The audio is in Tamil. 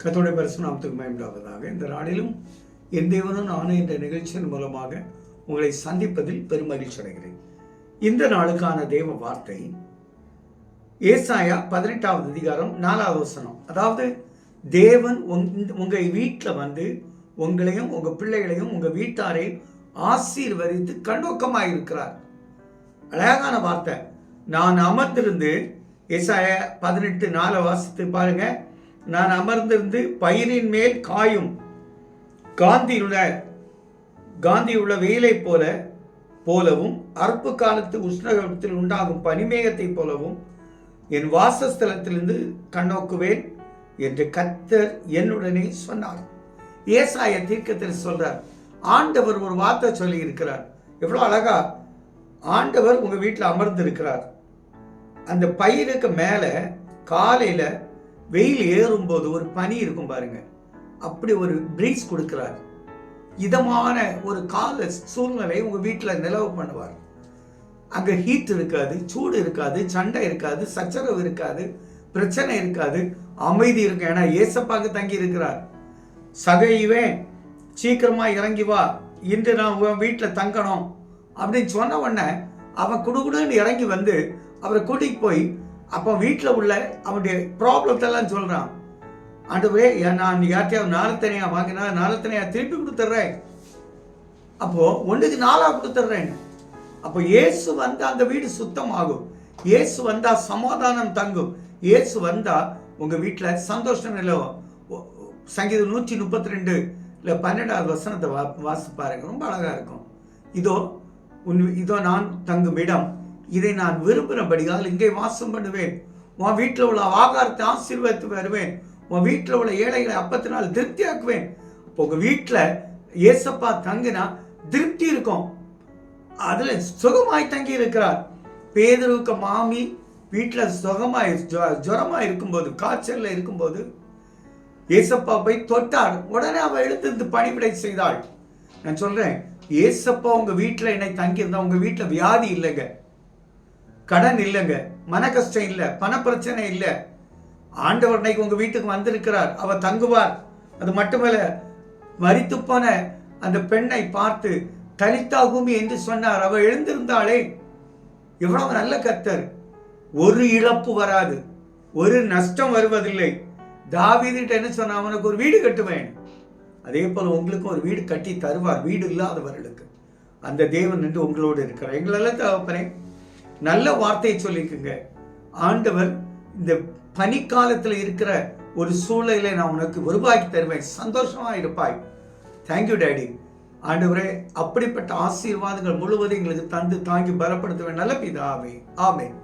கர்த்தருடைய பரிசுத்த நாமத்துக்கு மகிமையுண்டாவதாக. இந்த நாளிலும் என் தேவனும் நானும் என்ற நிகழ்ச்சியின் மூலமாக உங்களை சந்திப்பதில் பெருமகிழ்ச்சி அடைகிறேன். இந்த நாளுக்கான தேவ வார்த்தை ஏசாயா 18வது அதிகாரம் 4வது வசனம். அதாவது தேவன் உங்க வீட்டில் வந்து உங்களையும் உங்க பிள்ளைகளையும் உங்க வீட்டாரையும் ஆசீர்வதித்து கண்ணோக்கமாக இருக்கிறார். அழகான வார்த்தை. நான் அமர்ந்திருந்து, ஏசாயா 18:4 வாசித்து பாருங்க. நான் அமர்ந்திருந்து பயிரின் மேல் காயும் காந்தியுள்ள வெயிலை போலவும் அற்பு காலத்து உஷ்ணத்தில் உண்டாகும் பனிமேகத்தை போலவும் என் வாசஸ்தலத்திலிருந்து கண்ணோக்குவேன் என்று கர்த்தர் என்னுடனே சொன்னார். ஏசாயா தீர்க்கத்தில் சொல்றார். ஆண்டவர் ஒரு வார்த்தை சொல்லி இருக்கிறார். எவ்வளவு அழகா! ஆண்டவர் உங்க வீட்டில் அமர்ந்து இருக்கிறார். அந்த பயிருக்கு மேல காலையில வெயில் ஏறும்போது ஒரு பனி இருக்கும் பாருங்க, அப்படி ஒரு பிரீஸ் கொடுக்கிறார். இதமான ஒரு கால சூழ்நிலை உங்க வீட்டில் நிலவு பண்ணுவார். அங்க ஹீட் இருக்காது, சூடு இருக்காது, சண்டை இருக்காது, சச்சரவு இருக்காது, பிரச்சனை இருக்காது, அமைதி இருக்கு. ஏன்னா ஏசப்பாக்கு தங்கி இருக்கிறார். சகையுவே சீக்கிரமா இறங்கி வா, இன்று நான் உன் வீட்டில் தங்கணும் அப்படின்னு சொன்ன உடனே அவன் குடுகுடுன்னு இறங்கி வந்து அவரை கூட்டிட்டு போய் அப்போ வீட்டில் உள்ள அவனுடைய ப்ராப்ளத்தெல்லாம் சொல்றான். ஆண்டவரே, நான் யார்ட்டையாவது நாலத்தனையா வாங்கினா நாலத்தனையா திருப்பி கொடுத்துட்றேன், அப்போ 1க்கு 4 கொடுத்துட்றேன். அப்போ இயேசு வந்தா அந்த வீடு சுத்தமாகும். இயேசு வந்தா சமாதானம் தங்கும். இயேசு வந்தா உங்க வீட்டில் சந்தோஷம் நிலவும். சங்கீதம் 132:12வது வசனத்தை வாசி பாருங்க, ரொம்ப அழகா இருக்கும். இதோ நான் தங்கும் இடம், இதை நான் விரும்பினபடியால் இங்கே வாசம் பண்ணுவேன். உன் வீட்டில் உள்ள ஆகாரத்தை ஆசீர்வதித்து வருவேன். உன் வீட்டில் உள்ள ஏழைகளை அப்பத்தினால் திருப்தியாக்குவேன். இப்போ உங்க வீட்டில் ஏசப்பா தங்கினா திருப்தி இருக்கும். அதுல சுகமாய் தங்கி இருக்கிறார். பேதுருவுக்கு மாமி வீட்டில் சுகமாய் ஜுரமாய் இருக்கும்போது, காய்ச்சல்ல இருக்கும்போது ஏசப்பா போய் தொட்டார். உடனே அவள் எழுந்திருந்து பணிவிடை செய்தாள். நான் சொல்றேன், ஏசப்பா உங்க வீட்டில் என்னை தங்கியிருந்தா உங்க வீட்டில் வியாதி இல்லைங்க, கடன் இல்லைங்க, மன கஷ்டம் இல்லை, பண பிரச்சனை இல்லை. ஆண்டவர் இன்னைக்கு உங்க வீட்டுக்கு வந்திருக்கிறார். அவர் தங்குவார். அது மட்டுமல்ல, மரித்து போன அந்த பெண்ணை பார்த்து தலித்தாகுமி என்று சொன்னார். அவள் எழுந்திருந்தாளே, எவ்வளவு நல்ல கர்த்தர். ஒரு இழப்பு வராது, ஒரு நஷ்டம் வருவதில்லை. தாவீதுகிட்ட என்ன சொன்ன, அவனுக்கு ஒரு வீடு கட்டுவேன். அதே போல உங்களுக்கும் ஒரு வீடு கட்டி தருவார், வீடு இல்லாதவர்களுக்கு. அந்த தேவன் என்று உங்களோடு இருக்கிறார். எங்களெல்லாம் தகப்பனே, நல்ல வார்த்தையை சொல்லிக்குங்க. ஆண்டவர் இந்த பனிக்காலத்தில் இருக்கிற ஒரு சூழலை நான் உனக்கு உருவாக்கி தருவேன், சந்தோஷமா இருப்பாய். Thank you daddy. ஆண்டவரே, அப்படிப்பட்ட ஆசீர்வாதங்கள் முழுவதும் எங்களுக்கு தந்து தாங்கி பலப்படுத்துவேன். நல்ல பிதாவே, ஆமென்.